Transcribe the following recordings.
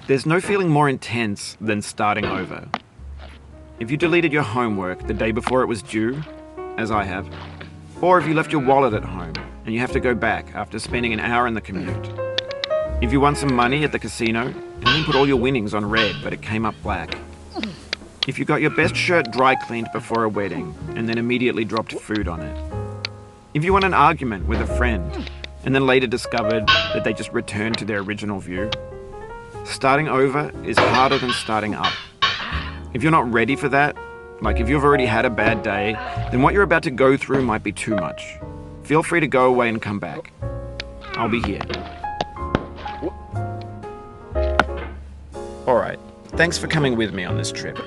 There's no feeling more intense than starting over. If you deleted your homework the day before it was due, as I have, or if you left your wallet at home and you have to go back after spending an hour in the commute. If you won some money at the casino and then put all your winnings on red but it came up black. If you got your best shirt dry cleaned before a wedding and then immediately dropped food on it. If you won an argument with a friend and then later discovered that they just returned to their original view. Starting over is harder than starting up. If you're not ready for that, like if you've already had a bad day, then what you're about to go through might be too much. Feel free to go away and come back. I'll be here. Alright, thanks for coming with me on this trip.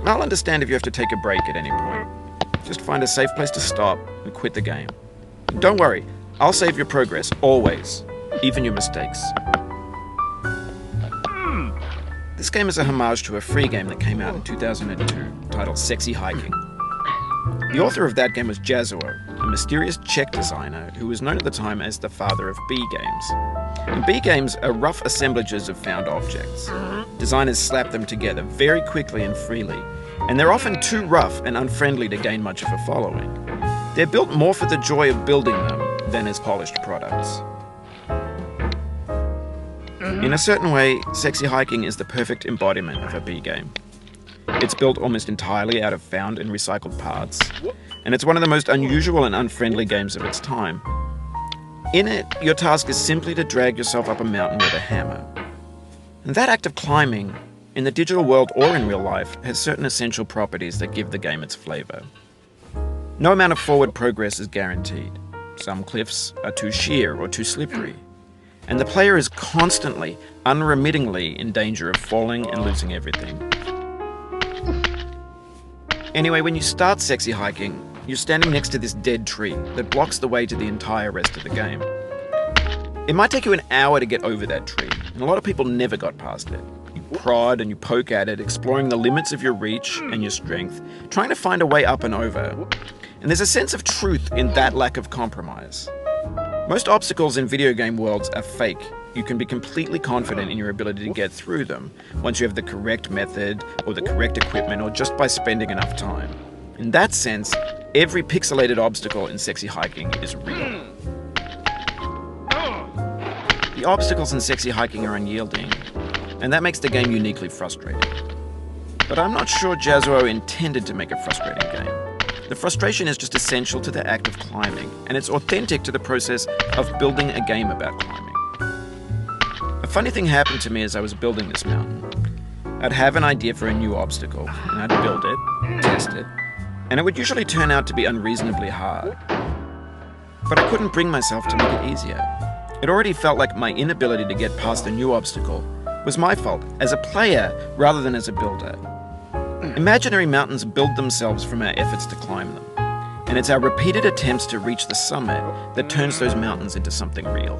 I'll understand if you have to take a break at any point. Just find a safe place to stop and quit the game. Don't worry, I'll save your progress, always, even your mistakes. This game is a homage to a free game that came out in 2002, titled Sexy Hiking. The author of that game was Jazuo, a mysterious Czech designer who was known at the time as the father of B games. And B games are rough assemblages of found objects. Designers slap them together very quickly and freely, and they're often too rough and unfriendly to gain much of a following. They're built more for the joy of building them than as polished products. In a certain way, Sexy Hiking is the perfect embodiment of a B game. It's built almost entirely out of found and recycled parts, and it's one of the most unusual and unfriendly games of its time. In it, your task is simply to drag yourself up a mountain with a hammer. And that act of climbing, in the digital world or in real life, has certain essential properties that give the game its flavor. No amount of forward progress is guaranteed. Some cliffs are too sheer or too slippery. And the player is constantly, unremittingly in danger of falling and losing everything. Anyway, when you start Sexy Hiking, you're standing next to this dead tree that blocks the way to the entire rest of the game. It might take you an hour to get over that tree, and a lot of people never got past it. You prod and you poke at it, exploring the limits of your reach and your strength, trying to find a way up and over. And there's a sense of truth in that lack of compromise. Most obstacles in video game worlds are fake. You can be completely confident in your ability to get through them once you have the correct method or the correct equipment or just by spending enough time. In that sense, every pixelated obstacle in Sexy Hiking is real. The obstacles in Sexy Hiking are unyielding, and that makes the game uniquely frustrating. But I'm not sure Jazuo intended to make a frustrating game. The frustration is just essential to the act of climbing, and it's authentic to the process of building a game about climbing. A funny thing happened to me as I was building this mountain. I'd have an idea for a new obstacle, and I'd build it, test it, and it would usually turn out to be unreasonably hard. But I couldn't bring myself to make it easier. It already felt like my inability to get past a new obstacle was my fault as a player rather than as a builder. Imaginary mountains build themselves from our efforts to climb them, and it's our repeated attempts to reach the summit that turns those mountains into something real.